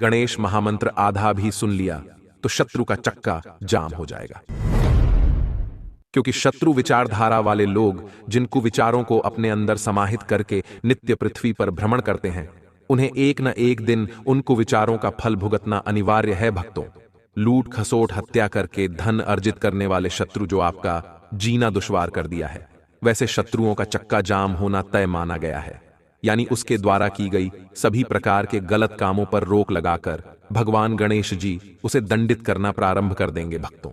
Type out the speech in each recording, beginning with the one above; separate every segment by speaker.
Speaker 1: गणेश महामंत्र आधा भी सुन लिया तो शत्रु का चक्का जाम हो जाएगा। क्योंकि शत्रु विचारधारा वाले लोग जिन कुविचारों को अपने अंदर समाहित करके नित्य पृथ्वी पर भ्रमण करते हैं, उन्हें एक न एक दिन उन कुविचारों का फल भुगतना अनिवार्य है। भक्तों, लूट खसोट हत्या करके धन अर्जित करने वाले शत्रु जो आपका जीना दुश्वार कर दिया है, वैसे शत्रुओं का चक्का जाम होना तय माना गया है। यानी उसके द्वारा की गई सभी प्रकार के गलत कामों पर रोक लगाकर भगवान गणेश जी उसे दंडित करना प्रारंभ कर देंगे। भक्तों,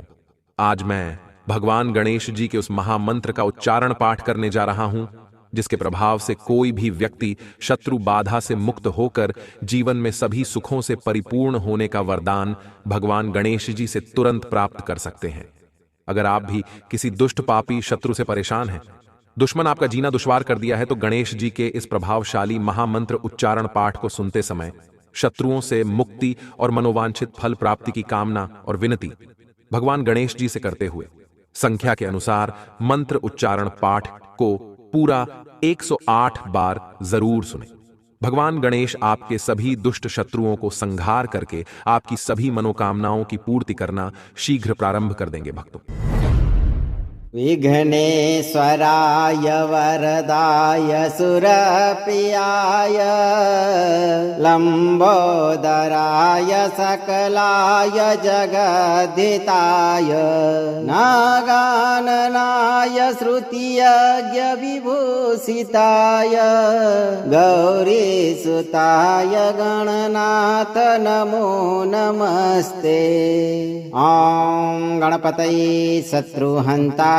Speaker 1: आज मैं भगवान गणेश जी के उस महामंत्र का उच्चारण पाठ करने जा रहा हूं, जिसके प्रभाव से कोई भी व्यक्ति शत्रु बाधा से मुक्त होकर जीवन में सभी सुखों से परिपूर्ण होने का वरदान भगवान गणेश जी से तुरंत प्राप्त कर सकते हैं। अगर आप भी किसी दुष्ट पापी शत्रु से परेशान हैं, दुश्मन आपका जीना दुश्वार कर दिया है, तो गणेश जी के इस प्रभावशाली महामंत्र उच्चारण पाठ को सुनते समय शत्रुओं से मुक्ति और मनोवांछित फल प्राप्ति की कामना और विनती भगवान गणेश जी से करते हुए संख्या के अनुसार मंत्र उच्चारण पाठ को पूरा 108 बार जरूर सुने। भगवान गणेश आपके सभी दुष्ट शत्रुओं को संहार करके आपकी सभी मनोकामनाओं की पूर्ति करना शीघ्र प्रारंभ कर देंगे। भक्तों,
Speaker 2: विघ्नेश्वराय वरदाय सुरप्रियाय लंबोदराय सकलाय जगद्धिताय नागाननाय श्रुतियज्ञ विभूषिताय गौरीसुताय गणनाथ नमो नमस्ते। ॐ गणपतये शत्रुहन्ताय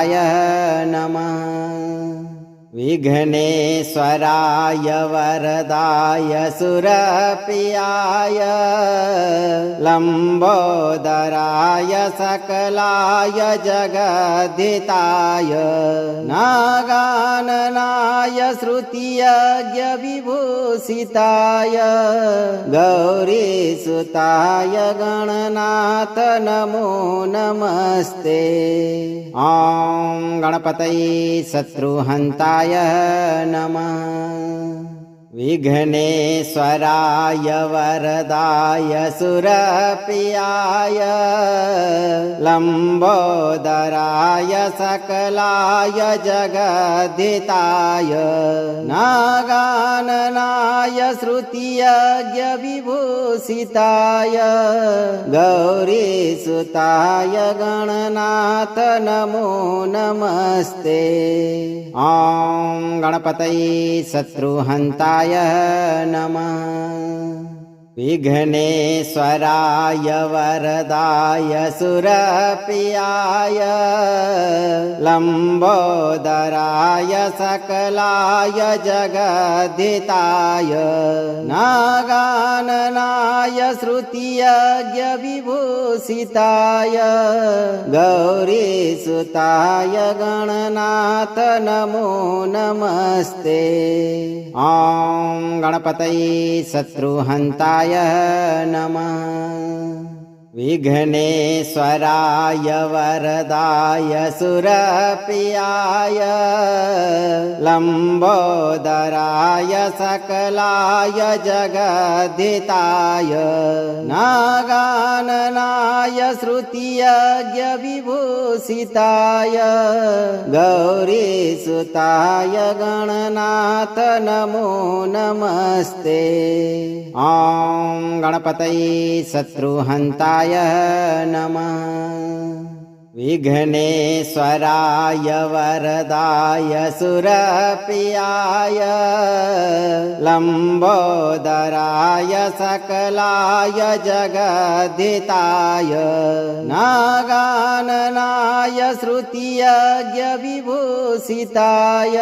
Speaker 2: नमः। विघ्नेश्वराय वरदाय सुरप्रियाय लंबोदराय सकलाय जगद्धिताय नागाननाय श्रुतियज्ञ विभूषिताय गौरीसुताय गणनाथ नमो नमस्ते। ॐ गणपतये शत्रुहन्ताय नमः। विघ्नेश्वराय वरदाय सुरप्रियाय लंबोदराय सकलाय जगद्धिताय नागाननाय श्रुतियज्ञ विभूषिताय गौरीसुताय गणनाथ नमो नमस्ते। ॐ गणपतये शत्रुहन्ताय नमः। विघ्नेश्वराय वरदाय सुरप्रियाय लंबोदराय सकलाय जगद्धिताय नागाननाय श्रुतियज्ञ विभूषिताय गौरीसुताय गणनाथ नमो नमस्ते। ॐ गणपतये शत्रुहन्ताय नमः। विघ्नेश्वराय वरदाय सुरप्रियाय लंबोदराय सकलाय जगद्धिताय नागाननाय श्रुतियज्ञ विभूषिताय गौरीसुताय गणनाथ नमो नमस्ते। ॐ गणपतये शत्रुहन्ताय नमः। विघ्नेश्वराय वरदाय सुरप्रियाय लंबोदराय सकलाय जगद्धिताय नागाननाय श्रुतियज्ञ विभूषिताय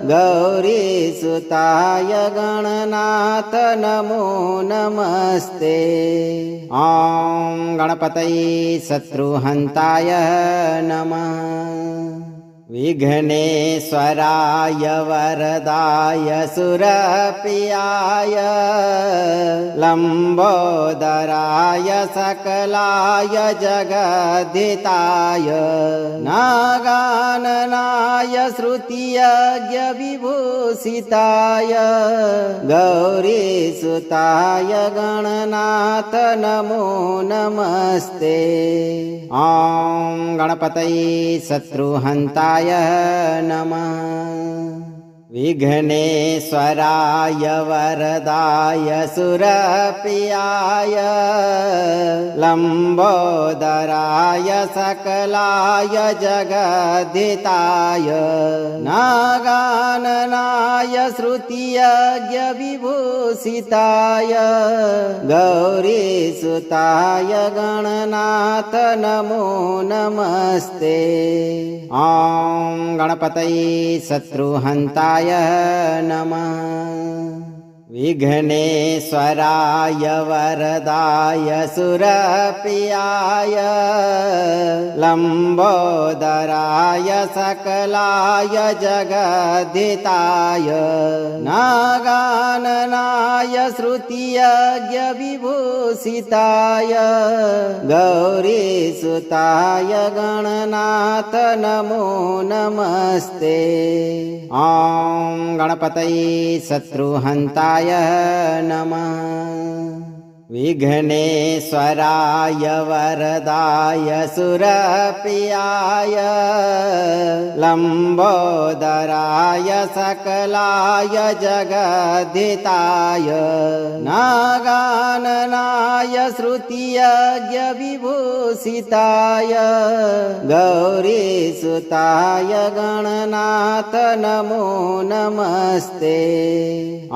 Speaker 2: गौरीसुताय गणनाथ नमो नमस्ते। ॐ गणपतये शत्रुहन्ताय नमः। विघ्नेश्वराय वरदाय सुरप्रियाय लम्बोदराय सकलाय जगद्धिताय नागाननाय श्रुतियज्ञ विभूषिताय गौरीसुताय गणनाथ नमो नमस्ते। ॐ गणपतये शत्रुहन्ताय नमः। विघ्नेश्वराय वरदाय सुरप्रियाय लम्बोदराय सकलाय जगद्धिताय नागाननाय श्रुतियज्ञ विभूषिताय गौरीसुताय गणनाथ नमो नमस्ते। ॐ गणपतये शत्रुहन्ताय नमः। विघ्नेश्वराय वरदाय सुरप्रियाय लम्बोदराय सकलाय जगद्धिताय नागाननाय श्रुतियज्ञ विभूषिताय गौरीसुताय गणनाथ नमो नमस्ते। ॐ गणपतये शत्रुहन्ताय नमः। विघ्नेश्वराय वरदाय सुरप्रियाय लम्बोदराय सकलाय जगद्धिताय नागाननाय श्रुतियज्ञ विभूषिताय गौरीसुताय गणनाथ नमो नमस्ते। ॐ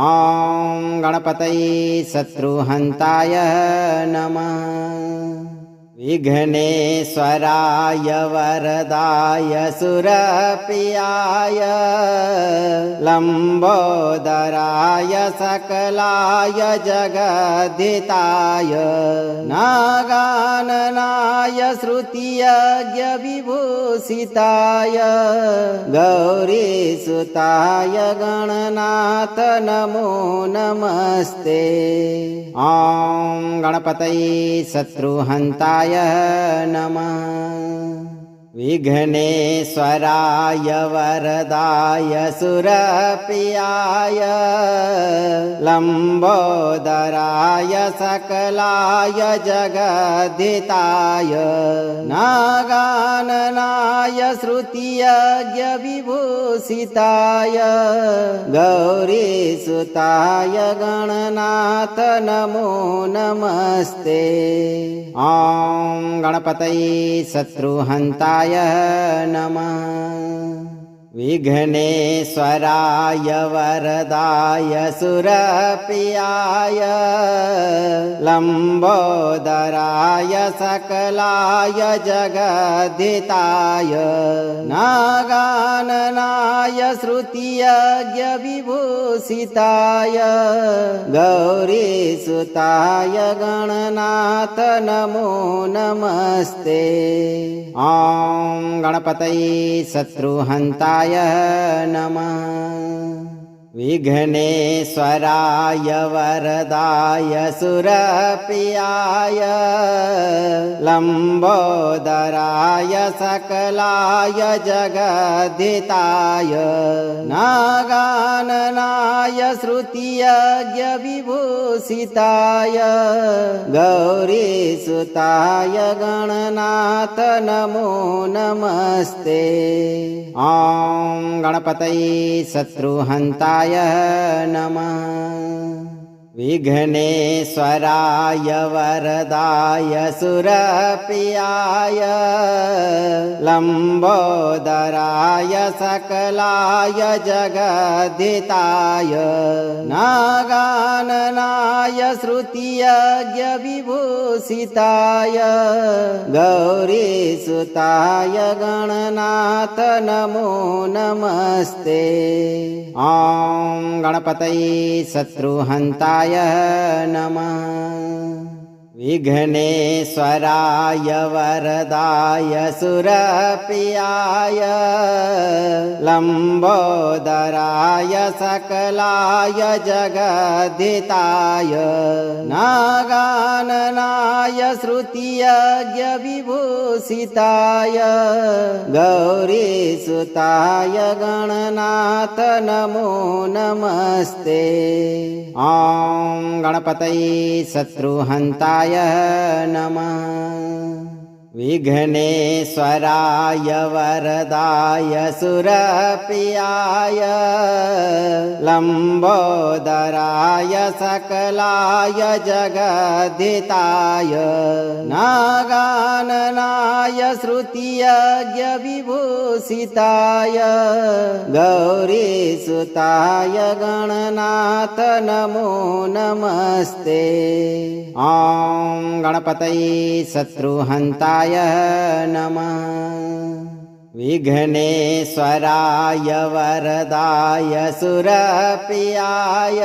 Speaker 2: गणपतये शत्रुहन्ताय नमः। विघ्नेश्वराय वरदाय सुरप्रियाय लम्बोदराय सकलाय जगद्धिताय नागाननाय श्रुतियज्ञ विभूषिताय गौरीसुताय गणनाथ नमो नमस्ते। ॐ गणपतये शत्रुहन्ताय नमः। विघ्नेश्वराय वरदाय सुरप्रियाय लम्बोदराय सकलाय जगद्धिताय नागाननाय श्रुतियज्ञ विभूषिताय गौरीसुताय गणनाथ नमो नमस्ते। ॐ गणपतये शत्रुहन्ताय नमः। विघ्नेश्वराय वरदाय सुरप्रियाय लम्बोदराय सकलाय जगद्धिताय नागाननाय श्रुतियज्ञ विभूषिताय गौरीसुताय गणनाथ नमो नमस्ते। ॐ गणपतये शत्रुहन्ताय नमः। विघ्नेश्वराय वरदाय सुरप्रियाय लम्बोदराय सकलाय जगद्धिताय नागाननाय श्रुतियज्ञ विभूषिताय गौरीसुताय गणनाथ नमो नमस्ते। ॐ गणपतये शत्रुहन्ताय नमः। विघ्नेश्वराय वरदाय सुरप्रियाय लम्बोदराय सकलाय जगद्धिताय नागाननाय श्रुतियज्ञ विभूषिताय गौरीसुताय गणनाथ नमो नमस्ते। ॐ गणपतये शत्रुहन्ताय नमः। विघ्नेश्वराय वरदाय सुरप्रियाय लम्बोदराय सकलाय जगद्धिताय नागाननाय श्रुतियज्ञ विभूषिताय गौरीसुताय गणनाथ नमो नमस्ते। ॐ गणपतये शत्रुहन्ताय नमः। विघ्नेश्वराय वरदाय सुरप्रियाय लम्बोदराय सकलाय जगद्धिताय नागाननाय श्रुतियज्ञ विभूषिताय गौरीसुताय गणनाथ नमो नमस्ते। ॐ गणपतये शत्रुहन्ताय नमः। विघ्नेश्वराय वरदाय सुरप्रियाय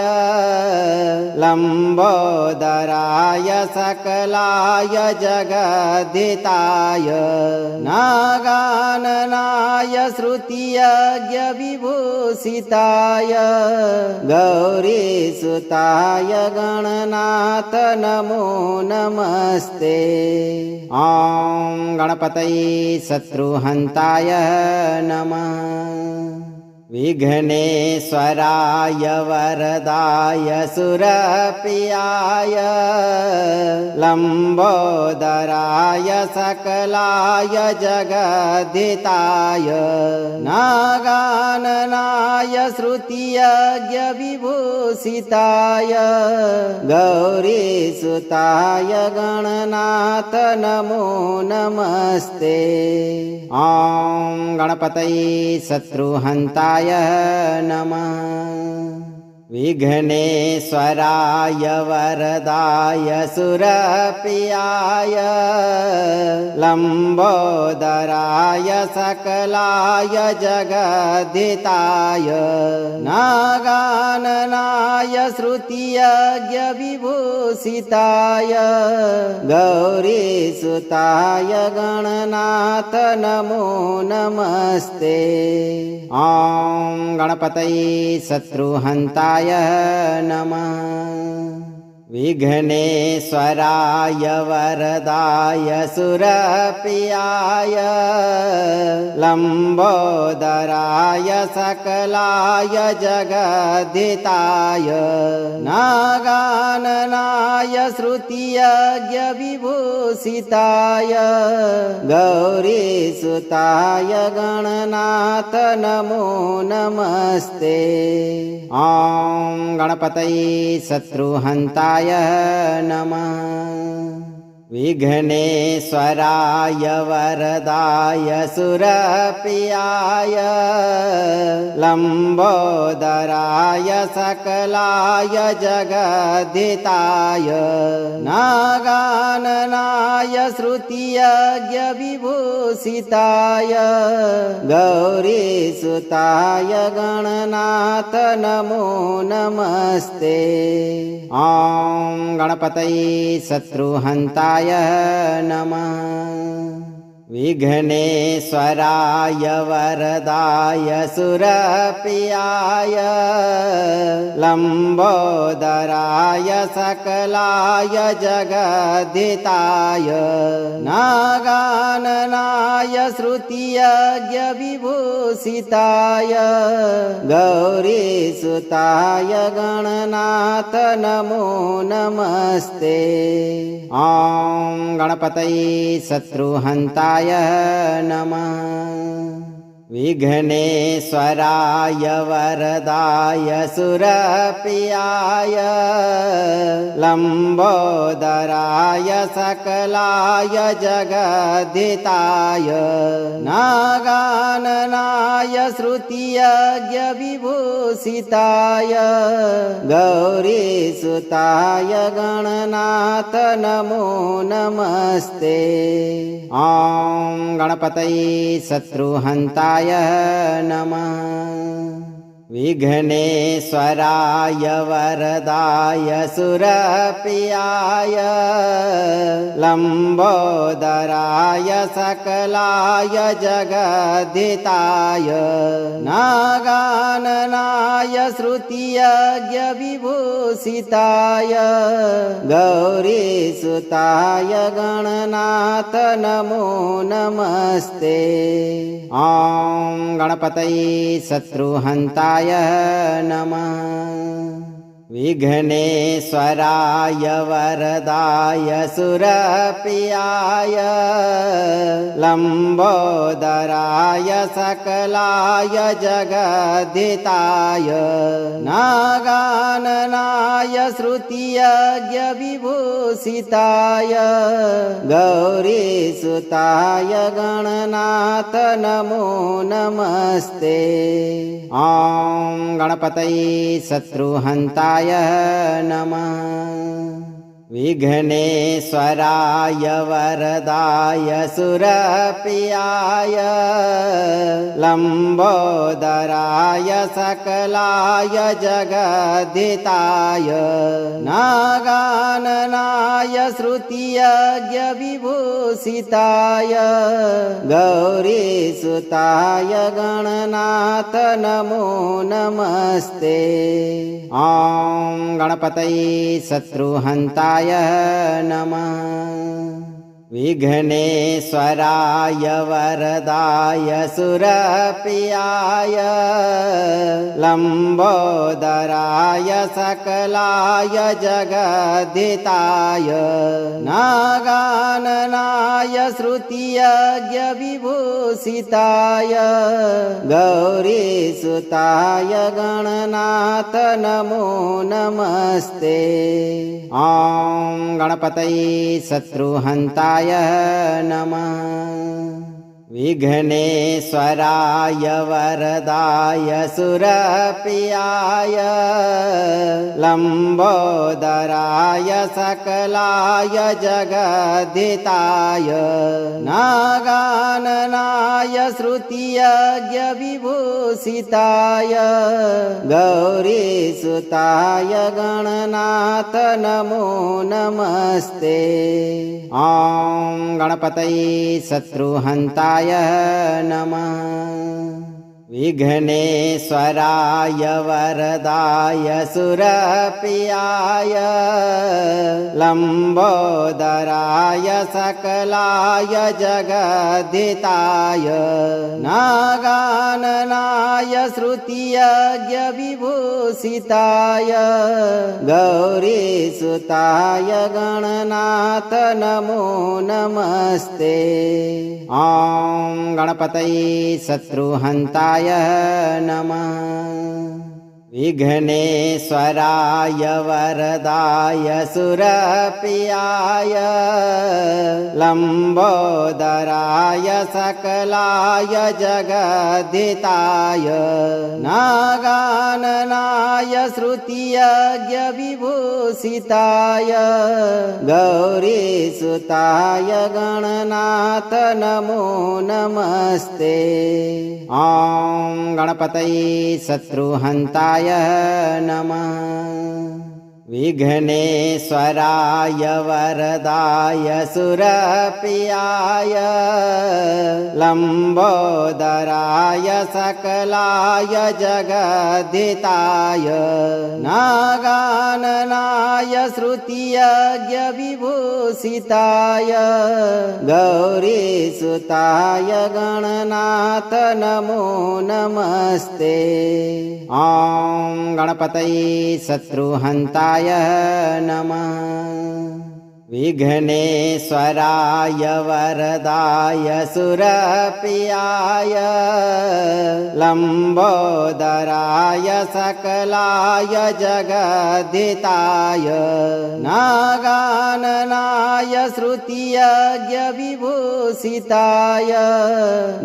Speaker 2: लम्बोदराय सकलाय जगद्धिताय नागाननाय श्रुतियज्ञ विभूषिताय गौरीसुताय गणनाथ नमो नमस्ते। ॐ गणपतये शत्रुहन्ताय नमः। विघ्नेश्वराय वरदाय सुरप्रियाय लम्बोदराय सकलाय जगद्धिताय नागाननाय श्रुतियज्ञ विभूषिताय गौरीसुताय गणनाथ नमो नमस्ते। ॐ गणपतये शत्रुहन्ताय नमः। विघ्नेश्वराय वरदाय सुरप्रियाय लम्बोदराय सकलाय जगद्धिताय नागाननाय श्रुतियज्ञ विभूषिताय गौरीसुताय गणनाथ नमो नमस्ते। ॐ गणपतये शत्रुहन्ताय नमः। विघ्नेश्वराय वरदाय सुरप्रियाय लम्बोदराय सकलाय जगद्धिताय नागाननाय श्रुतियज्ञ विभूषिताय गौरीसुताय गणनाथ नमो नमस्ते। ॐ गणपतये शत्रुहन्ताय नमः। विघ्नेश्वराय वरदाय सुरप्रियाय लम्बोदराय सकलाय जगद्धिताय नागाननाय श्रुतियज्ञ विभूषिताय गौरीसुताय गणनाथ नमो नमस्ते। ॐ गणपतये शत्रुहन्ताय नमः। विघ्नेश्वराय वरदाय सुरप्रियाय लम्बोदराय सकलाय जगद्धिताय नागाननाय श्रुतियज्ञ विभूषिताय गौरीसुताय गणनाथ नमो नमस्ते। ॐ गणपतये शत्रुहन्ताय नमः। विघ्नेश्वराय वरदाय सुरप्रियाय लम्बोदराय सकलाय जगद्धिताय नागाननाय श्रुतियज्ञ विभूषिताय गौरीसुताय गणनाथ नमो नमस्ते। ॐ गणपतये शत्रुहन्ताय नमः। विघ्नेश्वराय वरदाय सुरप्रियाय लम्बोदराय सकलाय जगद्धिताय नागाननाय श्रुतियज्ञविभूषिताय गौरीसुताय गणनाथ नमो नमस्ते। ॐ गणपतये शत्रुहन्ताय नमः। विघ्नेश्वराय वरदाय सुरप्रियाय लम्बोदराय सकलाय जगद्धिताय नागाननाय श्रुतियज्ञविभूषिताय गौरीसुताय गणनाथ नमो नमस्ते। ॐ गणपतये शत्रुहन्ताय नमः। विघ्नेश्वराय वरदाय सुरप्रियाय लम्बोदराय सकलाय जगद्धिताय नागाननाय श्रुतियज्ञविभूषिताय गौरीसुताय गणनाथ नमो नमस्ते। ॐ गणपतये शत्रुहन्ताय नमः। विघ्नेश्वराय वरदाय सुरप्रियाय लम्बोदराय सकलाय जगद्धिताय नागाननाय श्रुतियज्ञविभूषिताय गौरीसुताय गणनाथ नमो नमस्ते। ॐ गणपतये शत्रुहन्ताय नमः। विघ्नेश्वराय वरदाय सुरप्रियाय लम्बोदराय सकलाय जगद्धिताय नागाननाय श्रुतियज्ञविभूषिताय गौरीसुताय गणनाथ नमो नमस्ते। ॐ गणपतये शत्रुहन्ताय नमः। विघ्नेश्वराय वरदाय सुरप्रियाय लम्बोदराय सकलाय जगद्धिताय नागाननाय श्रुतियज्ञविभूषिताय गौरीसुताय गणनाथ नमो नमस्ते। ॐ गणपतये शत्रुहन्ताय नमः। विघ्नेश्वराय वरदाय सुरप्रियाय लम्बोदराय सकलाय जगद्धिताय नागाननाय श्रुतियज्ञविभूषिताय गौरीसुताय गणनाथ नमो नमस्ते। ॐ गणपतये शत्रुहन्ताय नमः। विघ्नेश्वराय वरदाय सुरप्रियाय लम्बोदराय सकलाय जगद्धिताय नागाननाय श्रुतियज्ञविभूषिताय गौरीसुताय गणनाथ नमो नमस्ते। ॐ गणपतये शत्रुहन्ताय नमः। विघ्नेश्वराय वरदाय सुरप्रियाय लम्बोदराय सकलाय जगद्धिताय नागाननाय श्रुतियज्ञविभूषिताय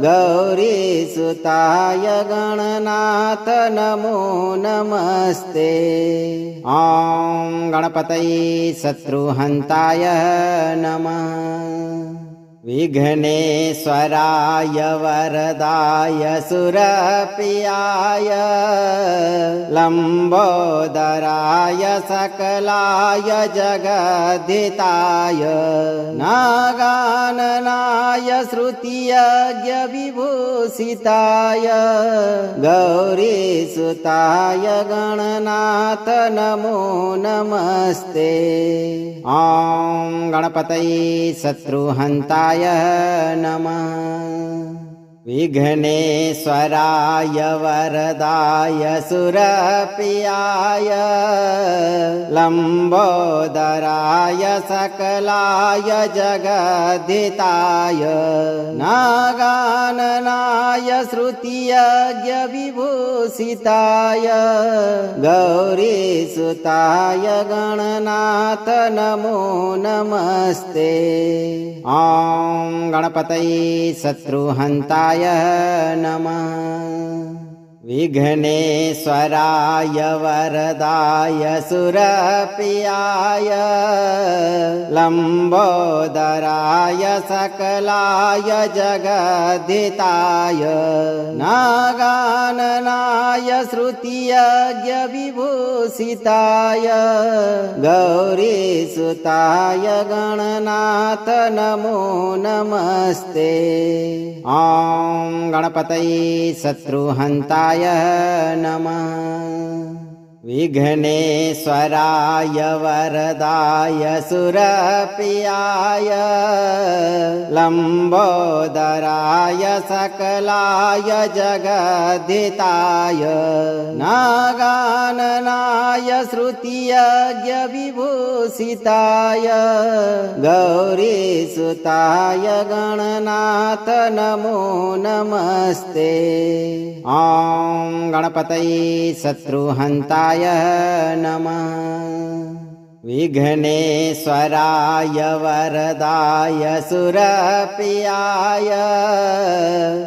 Speaker 2: गौरीसुताय गणनाथ नमो नमस्ते। ॐ गणपतये शत्रुहन्ताय नमः। विघ्नेश्वराय वरदाय सुरप्रियाय लम्बोदराय सकलाय जगद्धिताय नागाननाय श्रुतियज्ञ विभूषिताय गौरीसुताय गणनाथ नमो नमस्ते। ॐ गणपतये शत्रुहन्ताय नमः। विघ्नेश्वराय वरदाय सुरप्रियाय लम्बोदराय सकलाय जगद्धिताय नागाननाय श्रुतियज्ञ विभूषिताय गौरीसुताय गणनाथ नमो नमस्ते। ॐ गणपतये शत्रुहन्ताय नमः। विघ्नेश्वराय वरदाय सुरप्रियाय लम्बोदराय सकलाय जगद्धिताय नागाननाय श्रुतियज्ञ विभूषिताय गौरीसुताय गणनाथ नमो नमस्ते। ॐ गणपतये शत्रुहन्ताय नमः। विघ्नेश्वराय वरदाय सुरप्रियाय लम्बोदराय सकलाय जगद्धिताय नागाननाय श्रुतियज्ञ विभूषिताय गौरीसुताय गणनाथ नमो नमस्ते। ॐ गणपतये शत्रुहन्ताय नमः। विघ्नेश्वराय वरदाय सुरप्रियाय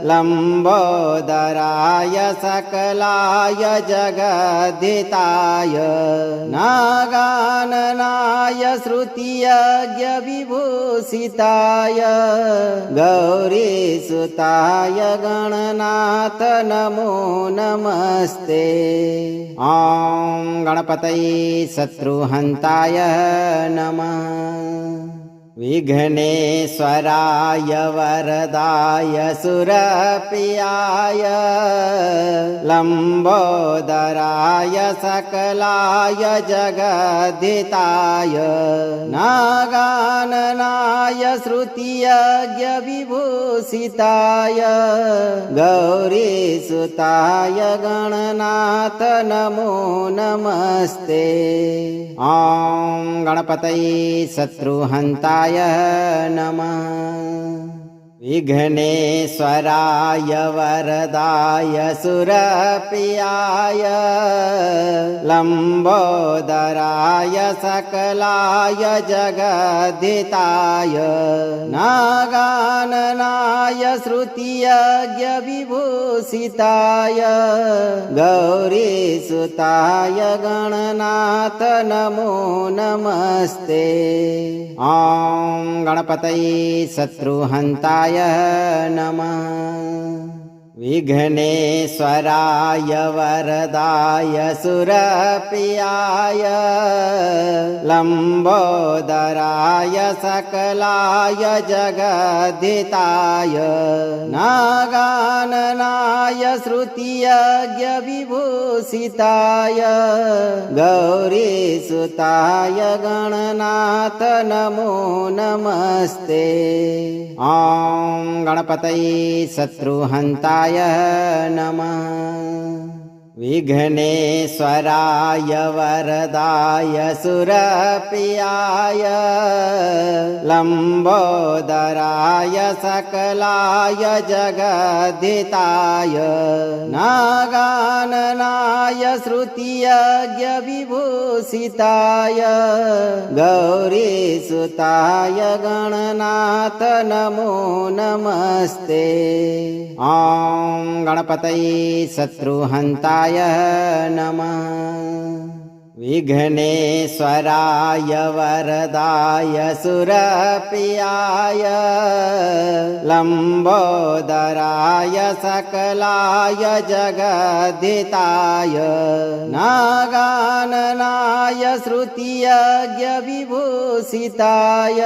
Speaker 2: लम्बोदराय सकलाय जगद्धिताय नागाननाय श्रुतियज्ञ विभूषिताय गौरीसुताय गणनाथ नमो नमस्ते। ॐ गणपतये शत्रुहन्ताय नमः। विघ्नेश्वराय वरदाय सुरप्रियाय लम्बोदराय सकलाय जगद्धिताय नागाननाय श्रुतियज्ञ विभूषिताय गौरीसुताय गणनाथ नमो नमस्ते। ॐ गणपतये शत्रुहन्ताय नमः। विघ्नेश्वराय वरदाय सुरप्रियाय लम्बोदराय सकलाय जगद्धिताय नागाननाय श्रुतियज्ञ विभूषिताय गौरीसुताय गणनाथ नमो नमस्ते। ॐ गणपतये शत्रुहन्ताय नमः। विघ्नेश्वराय वरदाय सुरप्रियाय लम्बोदराय सकलाय जगद्धिताय नागाननाय श्रुतियज्ञ विभूषिताय गौरीसुताय गणनाथ नमो नमस्ते। ॐ गणपतये शत्रुहन्ताय नमः। विघ्नेश्वराय वरदाय सुरप्रियाय लम्बोदराय सकलाय जगद्धिताय नागाननाय श्रुतियज्ञ विभूषिताय गौरीसुताय गणनाथ नमो नमस्ते। ॐ गणपतये शत्रुहन्ताय नमः। विघ्नेश्वराय वरदाय सुरप्रियाय लंबोदराय सकलाय जगद्धिताय नागाननाय श्रुतियज्ञ विभूषिताय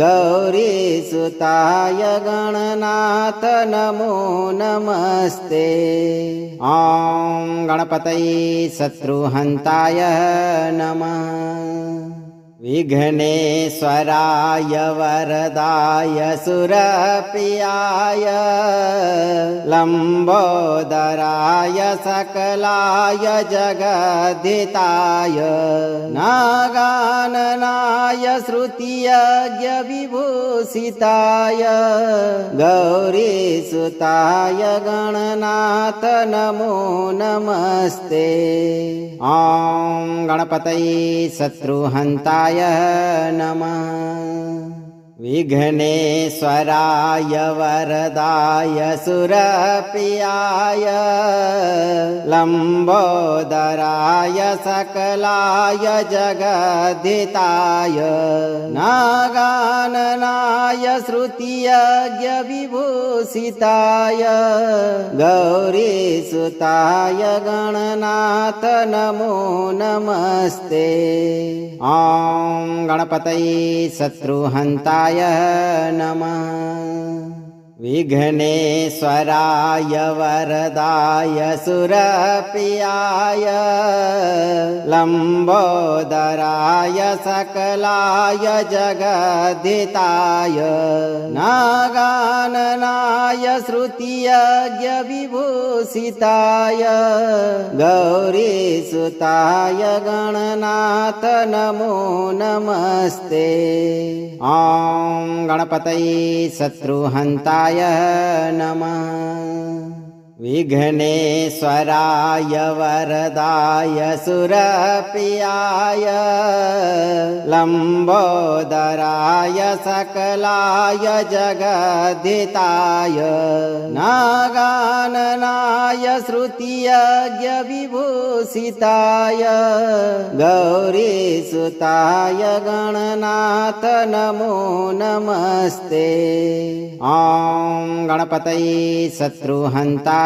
Speaker 2: गौरीसुताय गणनाथ नमो नमस्ते। ॐ गणपतये शत्रुहन्ताय नमः। विघ्नेश्वराय वरदाय सुरप्रियाय लंबोदराय सकलाय जगद्धिताय नागाननाय श्रुतियज्ञ विभूषिताय गौरीसुताय गणनाथ नमो नमस्ते। ॐ गणपतये शत्रुहन्ताय नमः। विघ्नेश्वराय वरदाय सुरप्रियाय लंबोदराय सकलाय जगद्धिताय नागाननाय श्रुतियज्ञ विभूषिताय गौरीसुताय गणनाथ नमो नमस्ते। ॐ गणपतये शत्रुहन्ताय नमः। विघ्नेश्वराय वरदाय सुरप्रियाय लंबोदराय सकलाय जगद्धिताय नागाननाय श्रुतियज्ञ विभूषिताय गौरीसुताय गणनाथ नमो नमस्ते। ॐ गणपतये शत्रुहन्ताय नमः। विघ्नेश्वराय वरदाय सुरप्रियाय लंबोदराय सकलाय जगद्धिताय नागाननाय श्रुतियज्ञ विभूषिताय गौरीसुताय गणनाथ नमो नमस्ते। ॐ गणपतये शत्रुहन्ताय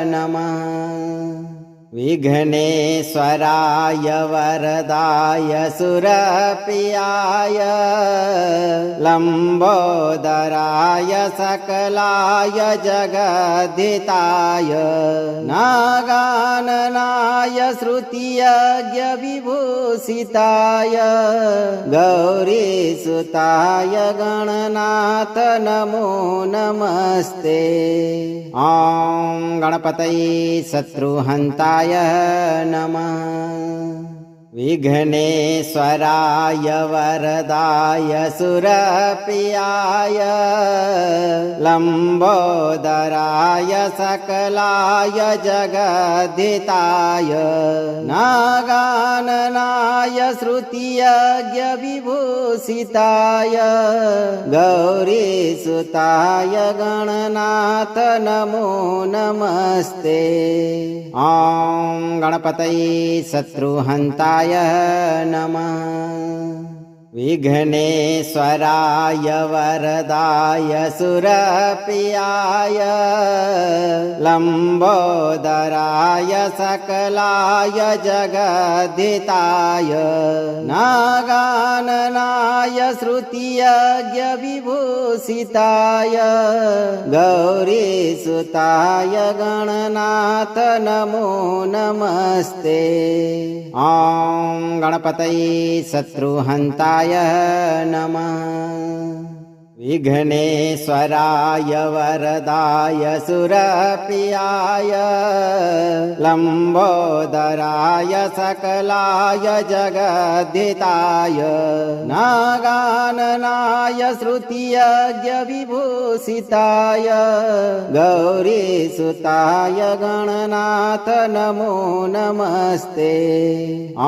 Speaker 2: नमः। विघ्नेश्वराय वरदाय सुरप्रियाय लंबोदराय सकलाय जगद्धिताय नागाननाय श्रुतियज्ञ विभूषिताय गौरीसुताय गणनाथ नमो नमस्ते। ॐ गणपतये शत्रुहन्ताय नमः। विघ्नेश्वराय वरदाय सुरप्रियाय लंबोदराय सकलाय जगद्धिताय नागाननाय श्रुतियज्ञ विभूषिताय गौरीसुताय गणनाथ नमो नमस्ते। ॐ गणपतये शत्रुहन्ताय नमः। विघ्नेश्वराय वरदाय सुरप्रियाय लंबोदराय सकलाय जगद्धिताय नागाननाय श्रुतियज्ञ विभूषिताय गौरीसुताय गणनाथ नमो नमस्ते। ॐ गणपतये शत्रुहन्ताय नमः। विघ्नेश्वराय वरदाय सुरप्रियाय लंबोदराय सकलाय जगद्धिताय नागाननाय श्रुतियज्ञ विभूषिताय गौरीसुताय गणनाथ नमो नमस्ते। ॐ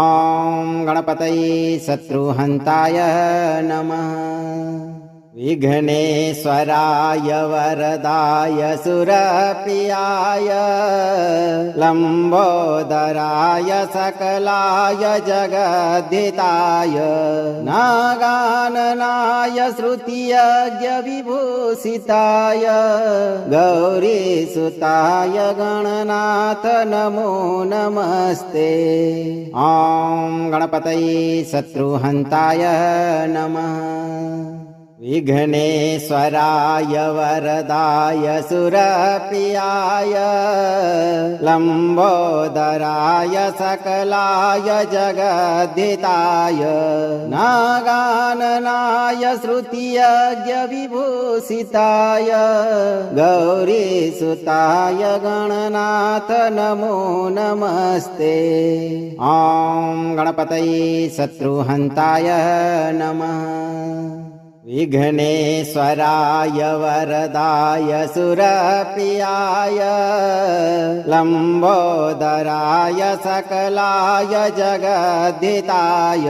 Speaker 2: गणपतये शत्रुहन्ताय नमः। विघ्नेश्वराय वरदाय सुरप्रियाय लम्बोदराय सकलाय जगद्धिताय नागाननाय श्रुतियज्ञविभूषिताय गौरीसुताय गणनाथ नमो नमस्ते। ॐ गणपतये शत्रुहन्ताय नमः। विघ्नेश्वराय वरदाय सुरप्रियाय लम्बोदराय सकलाय जगद्धिताय नागाननाय श्रुतियज्ञविभूषिताय गौरीसुताय गणनाथ नमो नमस्ते। ॐ गणपतये शत्रुहन्ताय नमः। विघ्नेश्वराय वरदाय सुरप्रियाय लम्बोदराय सकलाय जगद्धिताय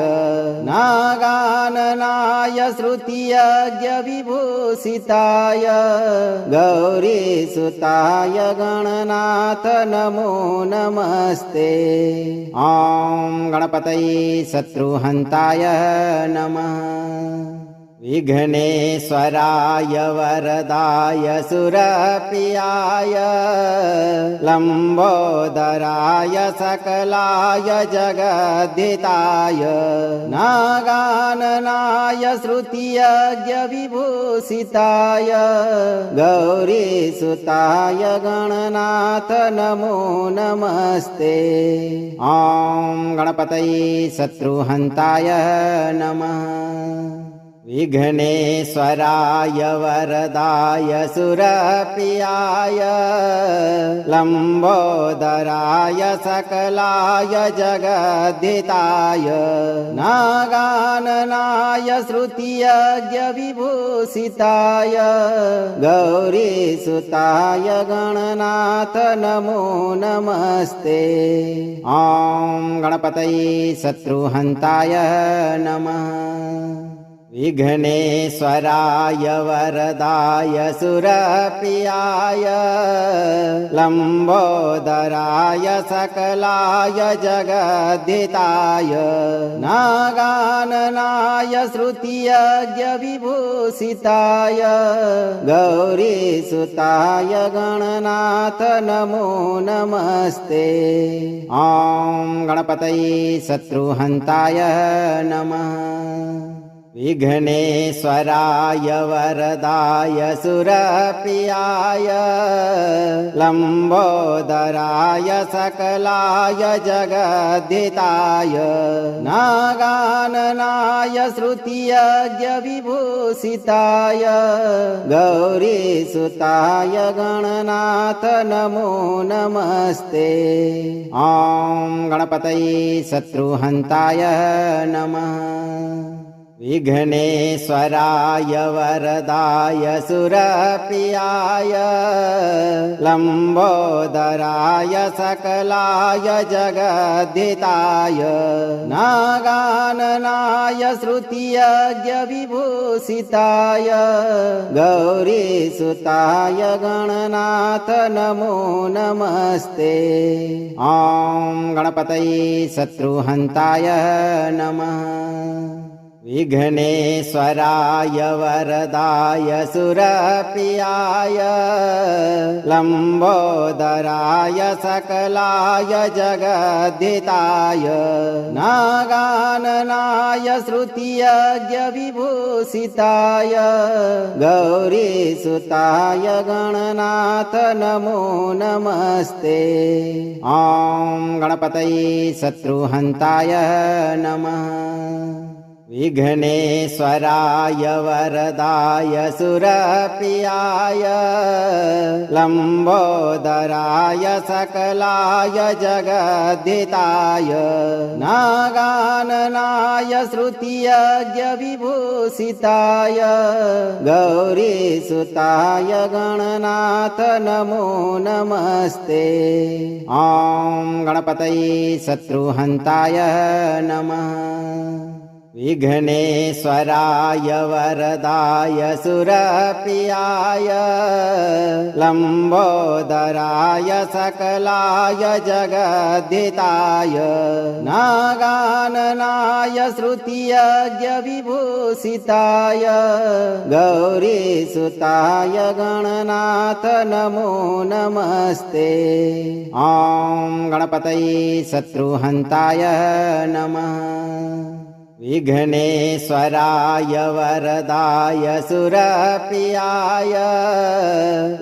Speaker 2: नागाननाय श्रुतियज्ञविभूषिताय गौरीसुताय गणनाथ नमो नमस्ते। ॐ गणपतये शत्रुहन्ताय नमः। विघ्नेश्वराय वरदाय सुरप्रियाय लम्बोदराय सकलाय जगद्धिताय नागाननाय श्रुतियज्ञविभूषिताय गौरीसुताय गणनाथ नमो नमस्ते। ॐ गणपतये शत्रुहन्ताय नमः। विघ्नेश्वराय वरदाय सुरप्रियाय लम्बोदराय सकलाय जगद्धिताय नागाननाय श्रुतियज्ञविभूषिताय गौरीसुताय गणनाथ नमो नमस्ते। ॐ गणपतये शत्रुहन्ताय नमः। विघ्नेश्वराय वरदाय सुरप्रियाय लम्बोदराय सकलाय जगद्धिताय नागाननाय श्रुतियज्ञविभूषिताय गौरीसुताय गणनाथ नमो नमस्ते। ॐ गणपतये शत्रुहन्ताय नमः। विघ्नेश्वराय वरदाय सुरप्रियाय लम्बोदराय सकलाय जगद्धिताय नागाननाय श्रुतियज्ञविभूषिताय गौरीसुताय गणनाथ नमो नमस्ते। ॐ गणपतये शत्रुहन्ताय नमः। विघ्नेश्वराय वरदाय सुरप्रियाय लम्बोदराय सकलाय जगद्धिताय नागाननाय श्रुतियज्ञविभूषिताय गौरीसुताय गणनाथ नमो नमस्ते। ॐ गणपतये शत्रुहन्ताय नमः। विघ्नेश्वराय वरदाय सुरप्रियाय लम्बोदराय सकलाय जगद्धिताय नागाननाय श्रुतियज्ञविभूषिताय गौरीसुताय गणनाथ नमो नमस्ते। ॐ गणपतये शत्रुहन्ताय नमः। विघ्नेश्वराय वरदाय सुरप्रियाय लम्बोदराय सकलाय जगद्धिताय नागाननाय श्रुतियज्ञविभूषिताय गौरीसुताय गणनाथ नमो नमस्ते। ॐ गणपतये शत्रुहन्ताय नमः। विघ्नेश्वराय वरदाय सुरप्रियाय लम्बोदराय सकलाय जगद्धिताय नागाननाय श्रुतियज्ञविभूषिताय गौरीसुताय गणनाथ नमो नमस्ते। ॐ गणपतये शत्रुहन्ताय नमः। विघ्नेश्वराय वरदाय सुरप्रियाय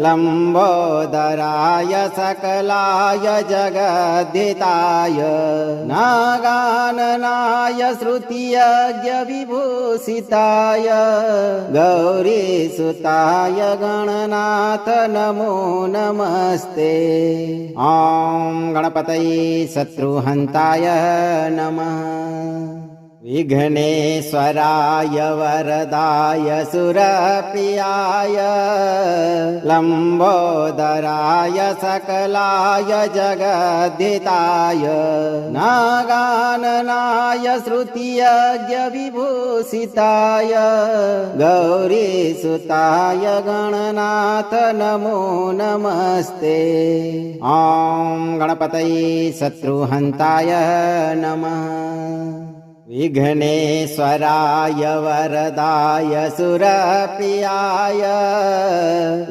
Speaker 2: लम्बोदराय सकलाय जगद्धिताय नागाननाय श्रुतियज्ञविभूषिताय गौरीसुताय गणनाथ नमो नमस्ते। ॐ गणपतये शत्रुहन्ताय नमः। विघ्नेश्वराय वरदाय सुरप्रियाय लम्बोदराय सकलाय जगद्धिताय नागाननाय श्रुतियज्ञविभूषिताय गौरीसुताय गणनाथ नमो नमस्ते। ॐ गणपतये शत्रुहन्ताय नमः। विघ्नेश्वराय वरदाय सुरप्रियाय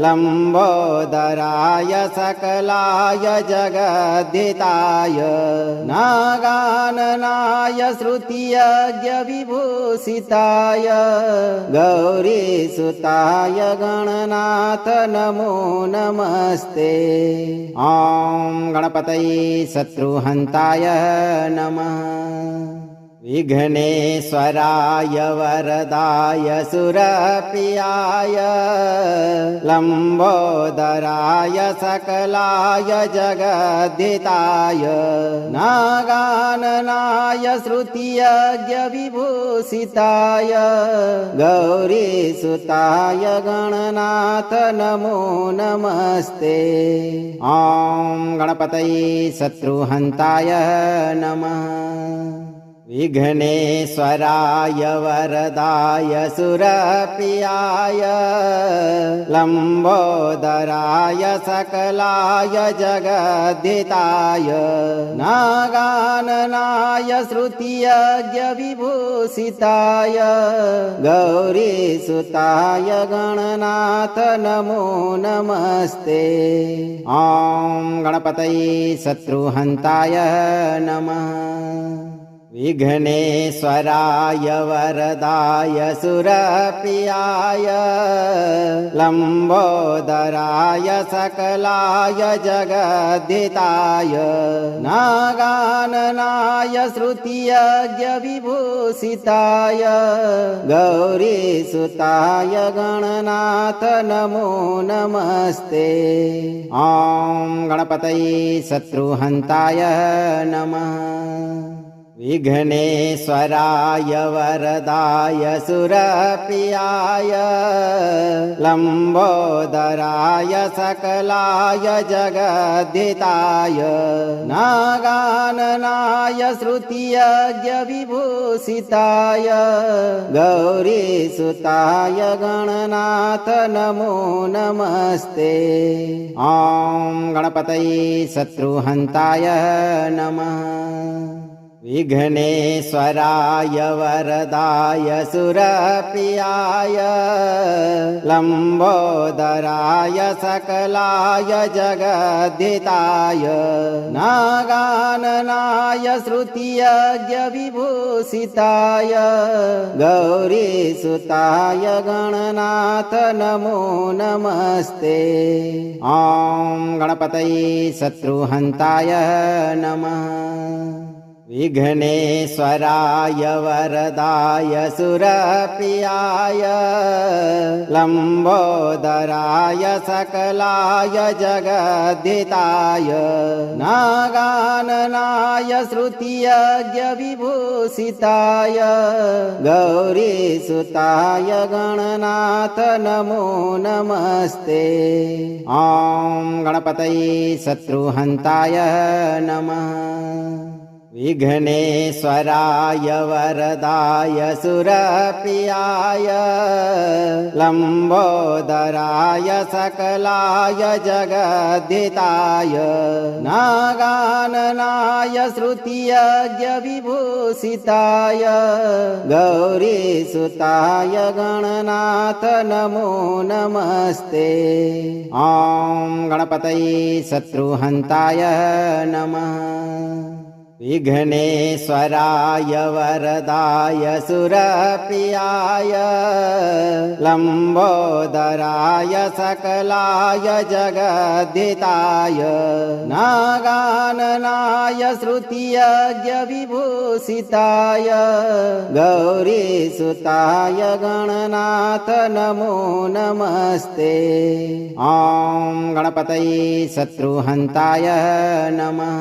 Speaker 2: लम्बोदराय सकलाय जगद्धिताय नागाननाय श्रुतियज्ञविभूषिताय गौरीसुताय गणनाथ नमो नमस्ते। ॐ गणपतये शत्रुहन्ताय नमः। विघ्नेश्वराय वरदाय सुरप्रियाय लम्बोदराय सकलाय जगद्धिताय नागाननाय श्रुतियज्ञविभूषिताय गौरीसुताय गणनाथ नमो नमस्ते। ॐ गणपतये शत्रुहन्ताय नमः। विघ्नेश्वराय वरदाय सुरप्रियाय लम्बोदराय सकलाय जगद्धिताय नागाननाय श्रुतियज्ञविभूषिताय गौरीसुताय गणनाथ नमो नमस्ते। ॐ गणपतये शत्रुहन्ताय नमः। विघ्नेश्वराय वरदाय सुरप्रियाय लम्बोदराय सकलाय जगद्धिताय नागाननाय श्रुतियज्ञविभूषिताय गौरीसुताय गणनाथ नमो नमस्ते। ॐ गणपतये शत्रुहन्ताय नमः। विघ्नेश्वराय वरदाय सुरप्रियाय लम्बोदराय सकलाय जगद्धिताय नागाननाय श्रुतियज्ञविभूषिताय गौरीसुताय गणनाथ नमो नमस्ते। ॐ गणपतये शत्रुहन्ताय नमः। विघ्नेश्वराय वरदाय सुरप्रियाय लम्बोदराय सकलाय जगद्धिताय नागाननाय श्रुतियज्ञविभूषिताय गौरीसुताय गणनाथ नमो नमस्ते। ॐ गणपतये शत्रुहन्ताय नमः। विघ्नेश्वराय वरदाय सुरप्रियाय लम्बोदराय सकलाय जगद्धिताय नागाननाय श्रुतियज्ञविभूषिताय गौरीसुताय गणनाथ नमो नमस्ते। ॐ गणपतये शत्रुहन्ताय नमः। विघ्नेश्वराय वरदाय सुरप्रियाय लम्बोदराय सकलाय जगद्धिताय नागाननाय श्रुतियज्ञविभूषिताय गौरीसुताय गणनाथ नमो नमस्ते। ॐ गणपतये शत्रुहन्ताय नमः। विघ्नेश्वराय वरदाय सुरप्रियाय लम्बोदराय सकलाय जगद्धिताय नागाननाय श्रुतियज्ञविभूषिताय गौरीसुताय गणनाथ नमो नमस्ते। ॐ गणपतये शत्रुहन्ताय नमः।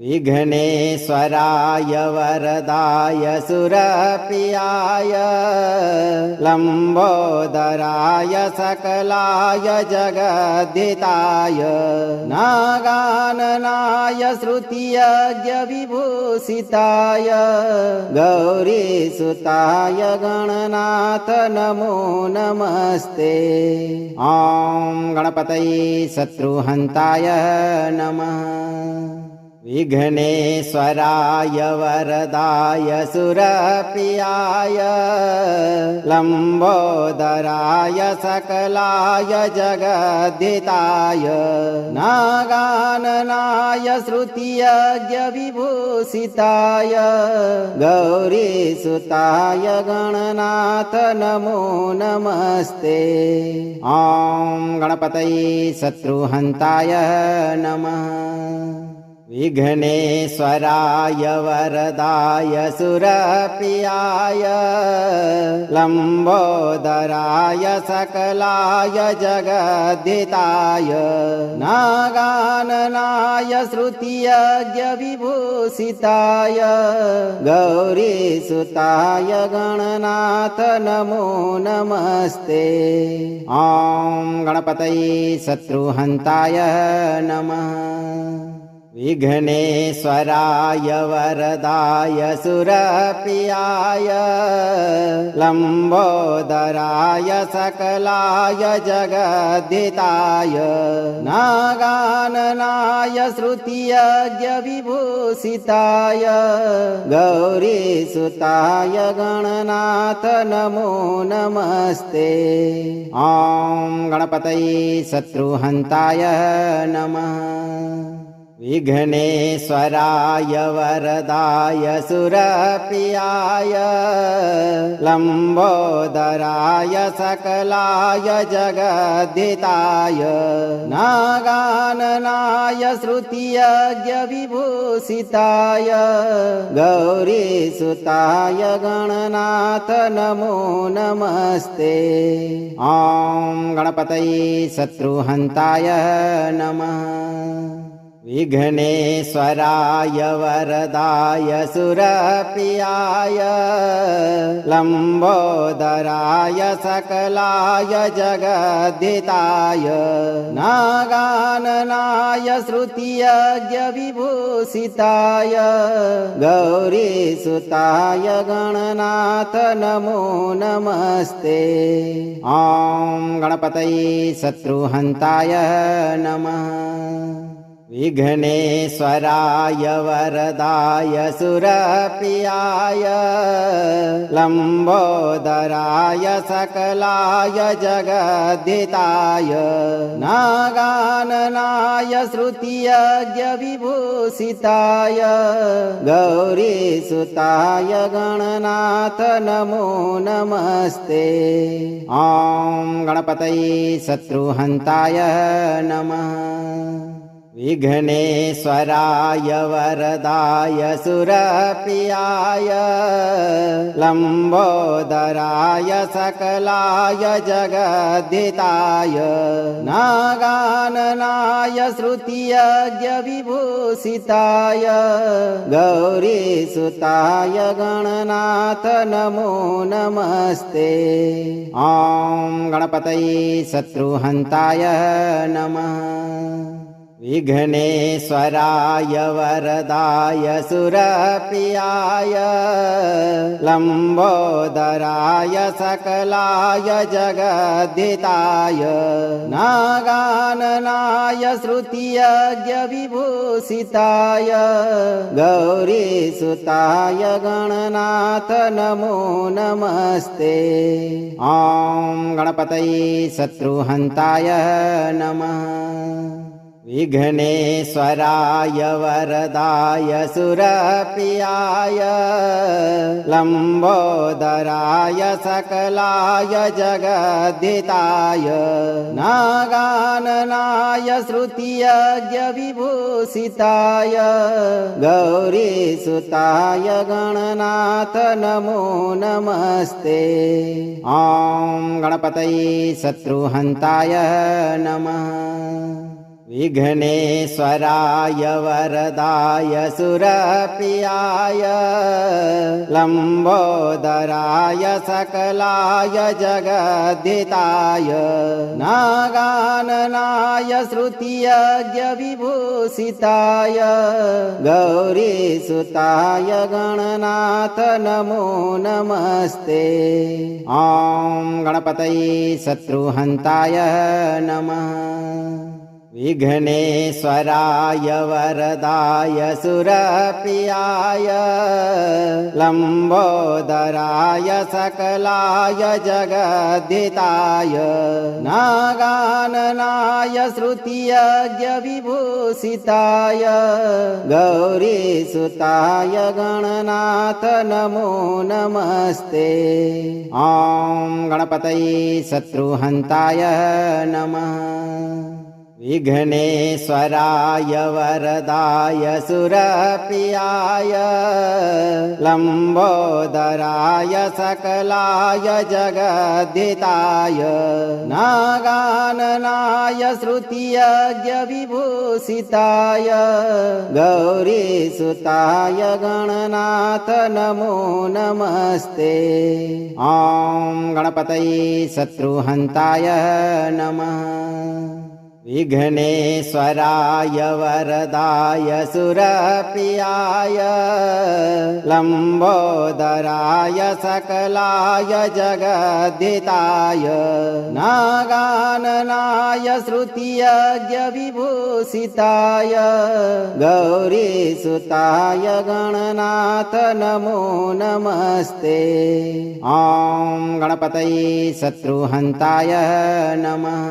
Speaker 2: विघ्नेश्वराय वरदाय सुरप्रियाय लम्बोदराय सकलाय जगद्धिताय नागाननाय श्रुतियज्ञविभूषिताय गौरीसुताय गणनाथ नमो नमस्ते। ॐ गणपतये शत्रुहन्ताय नमः। विघ्नेश्वराय वरदाय सुरप्रियाय लम्बोदराय सकलाय जगद्धिताय नागाननाय श्रुतियज्ञविभूषिताय गौरीसुताय गणनाथ नमो नमस्ते। ॐ गणपतये शत्रुहन्ताय नमः। विघ्नेश्वराय वरदाय सुरप्रियाय लम्बोदराय सकलाय जगद्धिताय नागाननाय श्रुतियज्ञविभूषिताय गौरीसुताय गणनाथ नमो नमस्ते। ॐ गणपतये शत्रुहन्ताय नमः। विघ्नेश्वराय वरदाय सुरप्रियाय लम्बोदराय सकलाय जगद्धिताय नागाननाय श्रुतियज्ञविभूषिताय गौरीसुताय गणनाथ नमो नमस्ते। ॐ गणपतये शत्रुहन्ताय नमः। विघ्नेश्वराय वरदाय सुरप्रियाय लम्बोदराय सकलाय जगद्धिताय नागाननाय श्रुतियज्ञविभूषिताय गौरीसुताय गणनाथ नमो नमस्ते। ॐ गणपतये शत्रुहन्ताय नमः। विघ्नेश्वराय वरदाय सुरप्रियाय लम्बोदराय सकलाय जगद्धिताय नागाननाय श्रुतियज्ञविभूषिताय गौरीसुताय गणनाथ नमो नमस्ते। ॐ गणपतये शत्रुहन्ताय नमः। विघ्नेश्वराय वरदाय सुरप्रियाय लम्बोदराय सकलाय जगद्धिताय नागाननाय श्रुतियज्ञविभूषिताय गौरीसुताय गणनाथ नमो नमस्ते। ॐ गणपतये शत्रुहन्ताय नमः। विघ्नेश्वराय वरदाय सुरप्रियाय लम्बोदराय सकलाय जगद्धिताय नागाननाय श्रुतियज्ञविभूषिताय गौरीसुताय गणनाथ नमो नमस्ते। ॐ गणपतये शत्रुहन्ताय नमः। विघ्नेश्वराय वरदाय सुरप्रियाय लम्बोदराय सकलाय जगद्धिताय नागाननाय श्रुतियज्ञ विभूषिताय गौरीसुताय गणनाथ नमो नमस्ते। ॐ गणपतये शत्रुहन्ताय नमः। विघ्नेश्वराय वरदाय सुरप्रियाय लम्बोदराय सकलाय जगद्धिताय नागाननाय श्रुतियज्ञ विभूषिताय गौरीसुताय गणनाथ नमो नमस्ते। ॐ गणपतये शत्रुहन्ताय नमः। विघ्नेश्वराय वरदाय सुरप्रियाय लम्बोदराय सकलाय जगद्धिताय नागाननाय श्रुतियज्ञ विभूषिताय गौरीसुताय गणनाथ नमो नमस्ते। ॐ गणपतये शत्रुहन्ताय नमः। विघ्नेश्वराय वरदाय सुरप्रियाय लम्बोदराय सकलाय जगद्धिताय नागाननाय श्रुतियज्ञ विभूषिताय गौरीसुताय गणनाथ नमो नमस्ते। ॐ गणपतये शत्रुहन्ताय नमः। विघ्नेश्वराय वरदाय सुरप्रियाय लम्बोदराय सकलाय जगद्धिताय नागाननाय श्रुतियज्ञ विभूषिताय गौरीसुताय गणनाथ नमो नमस्ते। ॐ गणपतये शत्रुहन्ताय नमः। विघ्नेश्वराय वरदाय सुरप्रियाय लम्बोदराय सकलाय जगद्धिताय नागाननाय श्रुतियज्ञ विभूषिताय गौरीसुताय गणनाथ नमो नमस्ते। ॐ गणपतये शत्रुहन्ताय नमः।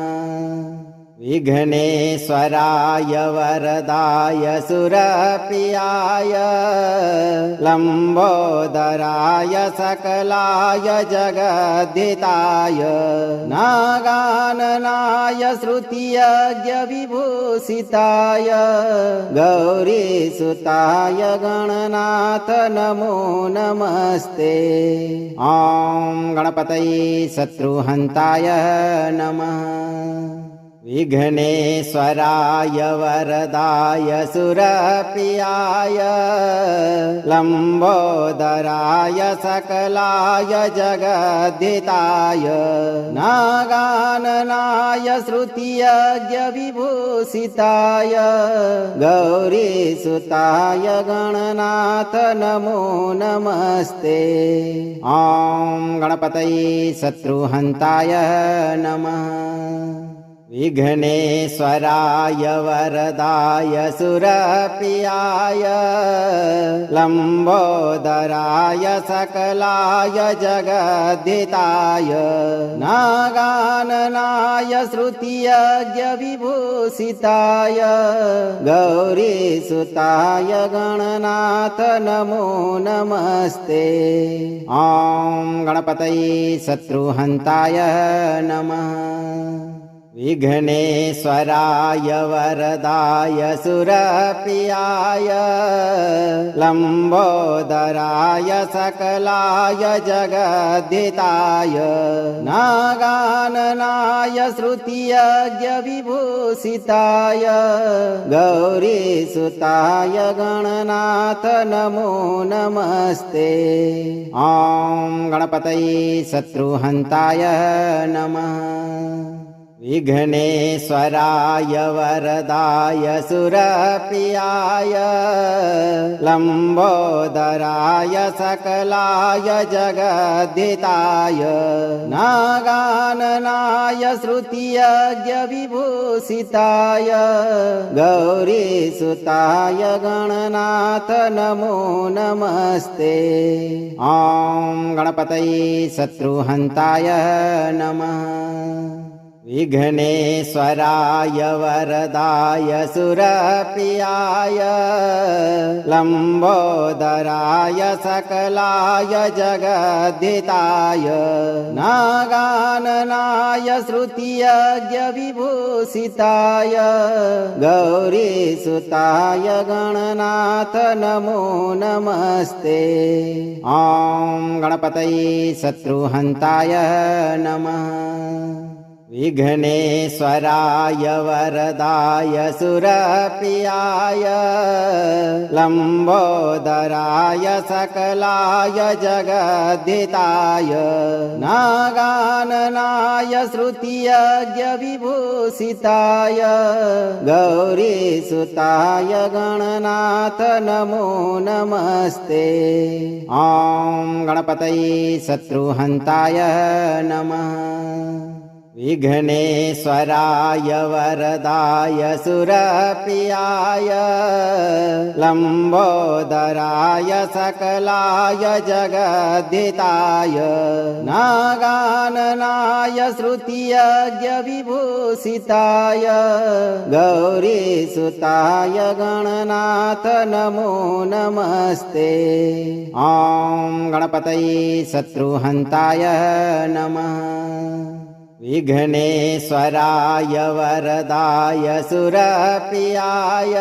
Speaker 2: विघ्नेश्वराय वरदाय सुरप्रियाय लम्बोदराय सकलाय जगद्धिताय नागाननाय श्रुतियज्ञ विभूषिताय गौरीसुताय गणनाथ नमो नमस्ते। ॐ गणपतये शत्रुहन्ताय नमः। विघ्नेश्वराय वरदाय सुरप्रियाय लम्बोदराय सकलाय जगद्धिताय नागाननाय श्रुतियज्ञ विभूषिताय गौरीसुताय गणनाथ नमो नमस्ते। ॐ गणपतये शत्रुहन्ताय नमः। विघ्नेश्वराय वरदाय सुरप्रियाय लम्बोदराय सकलाय जगद्धिताय नागाननाय श्रुतियज्ञ विभूषिताय गौरीसुताय गणनाथ नमो नमस्ते। ॐ गणपतये शत्रुहन्ताय नमः। विघ्नेश्वराय वरदाय सुरप्रियाय लम्बोदराय सकलाय जगद्धिताय नागाननाय श्रुतियज्ञ विभूषिताय गौरीसुताय गणनाथ नमो नमस्ते। ॐ गणपतये शत्रुहन्ताय नमः। विघ्नेश्वराय वरदाय सुरप्रियाय लम्बोदराय सकलाय जगद्धिताय नागाननाय श्रुतियज्ञविभूषिताय गौरीसुताय गणनाथ नमो नमस्ते। ॐ गणपतये शत्रुहन्ताय नमः। विघ्नेश्वराय वरदाय सुरप्रियाय लम्बोदराय सकलाय जगद्धिताय नागाननाय श्रुतियज्ञविभूषिताय गौरीसुताय गणनाथ नमो नमस्ते। ॐ गणपतये शत्रुहन्ताय नमः। विघ्नेश्वराय वरदाय सुरप्रियाय लम्बोदराय सकलाय जगद्धिताय नागाननाय श्रुतियज्ञविभूषिताय गौरीसुताय गणनाथ नमो नमस्ते। ॐ गणपतये शत्रुहन्ताय नमः। विघ्नेश्वराय वरदाय सुरप्रियाय लम्बोदराय सकलाय जगद्धिताय नागाननाय श्रुतियज्ञविभूषिताय गौरीसुताय गणनाथ नमो नमस्ते। ॐ गणपतये शत्रुहन्ताय नमः। विघ्नेश्वराय वरदाय सुरप्रियाय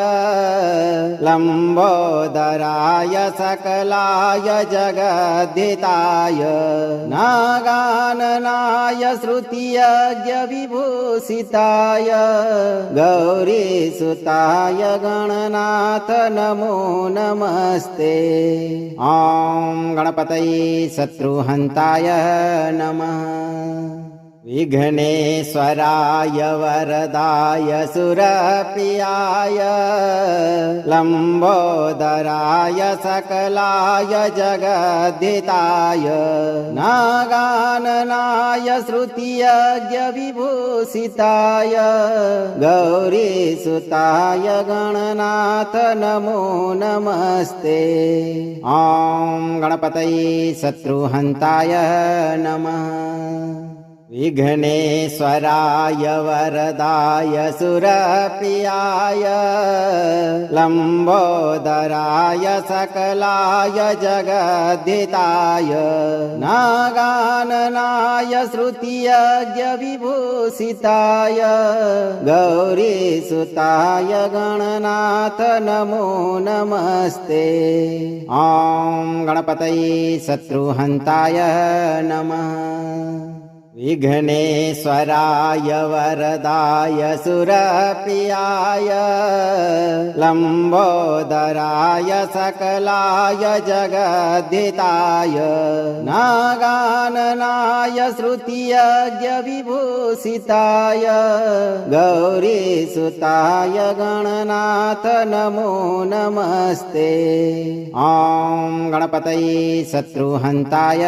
Speaker 2: लम्बोदराय सकलाय जगद्धिताय नागाननाय श्रुतियज्ञविभूषिताय गौरीसुताय गणनाथ नमो नमस्ते। ॐ गणपतये शत्रुहन्ताय नमः। विघ्नेश्वराय वरदाय सुरप्रियाय लम्बोदराय सकलाय जगद्धिताय नागाननाय श्रुतियज्ञविभूषिताय गौरीसुताय गणनाथ नमो नमस्ते। ॐ गणपतये शत्रुहन्ताय नमः। विघ्नेश्वराय वरदाय सुरप्रियाय लम्बोदराय सकलाय जगद्धिताय नागाननाय श्रुतियज्ञविभूषिताय गौरीसुताय गणनाथ नमो नमस्ते। ॐ गणपतये शत्रुहन्ताय नमः। विघ्नेश्वराय वरदाय सुरप्रियाय लम्बोदराय सकलाय जगद्धिताय नागाननाय श्रुतियज्ञविभूषिताय गौरीसुताय गणनाथ नमो नमस्ते। ॐ गणपतये शत्रुहन्ताय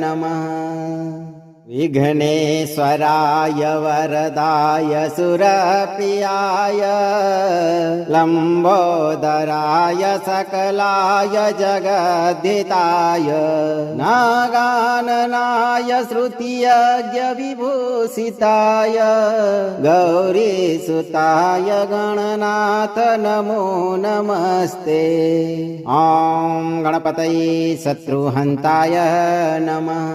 Speaker 2: नमः। विघ्नेश्वराय वरदाय सुरप्रियाय लम्बोदराय सकलाय जगद्धिताय नागाननाय श्रुतियज्ञविभूषिताय गौरीसुताय गणनाथ नमो नमस्ते। ॐ गणपतये शत्रुहन्ताय नमः।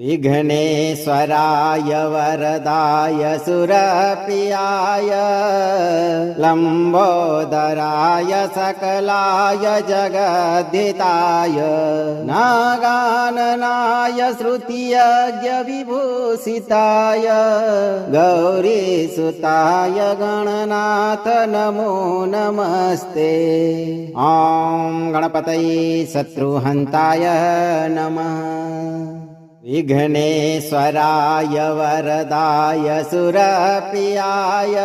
Speaker 2: विघ्नेश्वराय वरदाय सुरप्रियाय लम्बोदराय सकलाय जगद्धिताय नागाननाय श्रुतियज्ञविभूषिताय गौरीसुताय गणनाथ नमो नमस्ते। ॐ गणपतये शत्रुहन्ताय नमः। विघ्नेश्वराय वरदाय सुरप्रियाय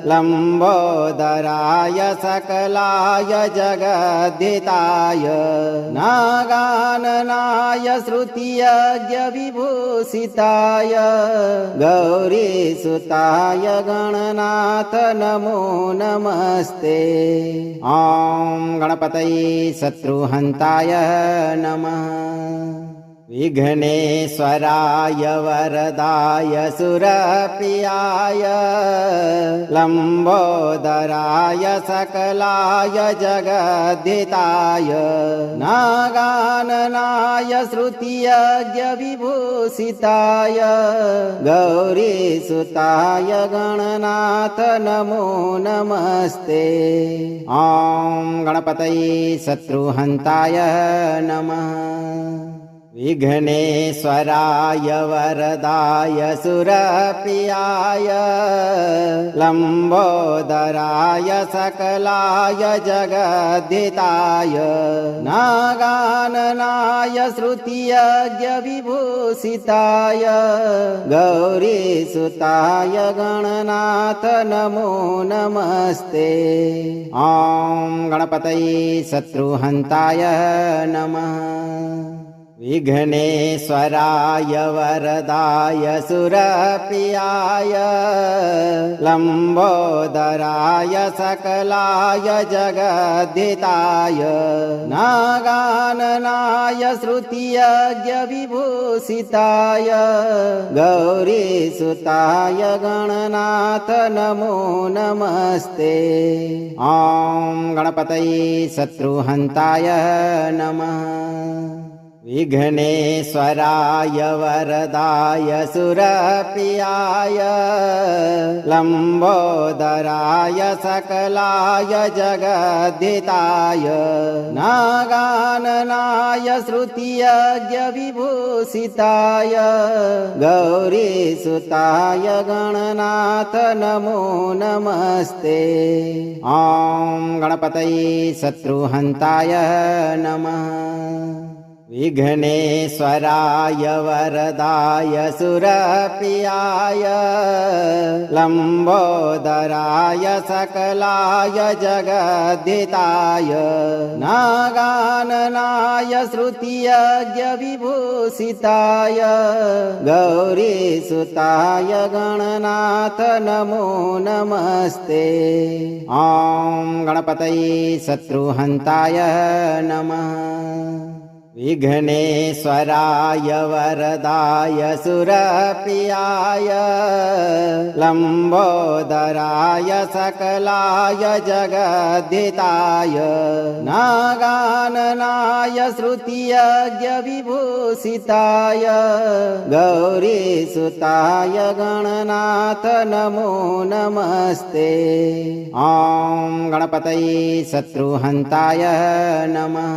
Speaker 2: लम्बोदराय सकलाय जगद्धिताय नागाननाय श्रुतियज्ञविभूषिताय गौरीसुताय गणनाथ नमो नमस्ते। ॐ गणपतये शत्रुहन्ताय नमः। विघ्नेश्वराय वरदाय सुरप्रियाय लम्बोदराय सकलाय जगद्धिताय नागाननाय श्रुतियज्ञविभूषिताय गौरीसुताय गणनाथ नमो नमस्ते। ॐ गणपतये शत्रुहन्ताय नमः। विघ्नेश्वराय वरदाय सुरप्रियाय लम्बोदराय सकलाय जगद्धिताय नागाननाय श्रुतियज्ञविभूषिताय गौरीसुताय गणनाथ नमो नमस्ते। ॐ गणपतये शत्रुहन्ताय नमः। विघ्नेश्वराय वरदाय सुरप्रियाय लम्बोदराय सकलाय जगद्धिताय नागाननाय श्रुतियज्ञविभूषिताय गौरीसुताय गणनाथ नमो नमस्ते। ॐ गणपतये शत्रुहन्ताय नमः। विघ्नेश्वराय वरदाय सुरप्रियाय लम्बोदराय सकलाय जगद्धिताय नागाननाय श्रुतियज्ञविभूषिताय गौरीसुताय गणनाथ नमो नमस्ते। ॐ गणपतये शत्रुहन्ताय नमः। विघ्नेश्वराय वरदाय सुरप्रियाय लम्बोदराय सकलाय जगद्धिताय नागाननाय श्रुतियज्ञविभूषिताय गौरीसुताय गणनाथ नमो नमस्ते। ॐ गणपतये शत्रुहन्ताय नमः। विघ्नेश्वराय वरदाय सुरप्रियाय लम्बोदराय सकलाय जगद्धिताय नागाननाय श्रुतियज्ञविभूषिताय गौरीसुताय गणनाथ नमो नमस्ते। ॐ गणपतये शत्रुहन्ताय नमः।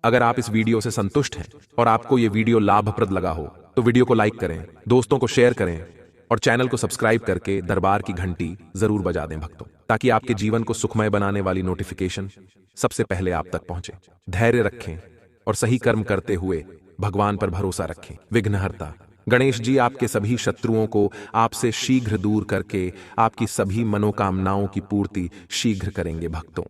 Speaker 1: अगर आप इस वीडियो से संतुष्ट हैं और आपको ये वीडियो लाभप्रद लगा हो तो वीडियो को लाइक करें, दोस्तों को शेयर करें और चैनल को सब्सक्राइब करके दरबार की घंटी जरूर बजा दें भक्तों, ताकि आपके जीवन को सुखमय बनाने वाली नोटिफिकेशन सबसे पहले आप तक पहुंचे। धैर्य रखें और सही कर्म करते हुए भगवान पर भरोसा रखें। विघ्नहर्ता गणेश जी आपके सभी शत्रुओं को आपसे शीघ्र दूर करके आपकी सभी मनोकामनाओं की पूर्ति शीघ्र करेंगे भक्तों।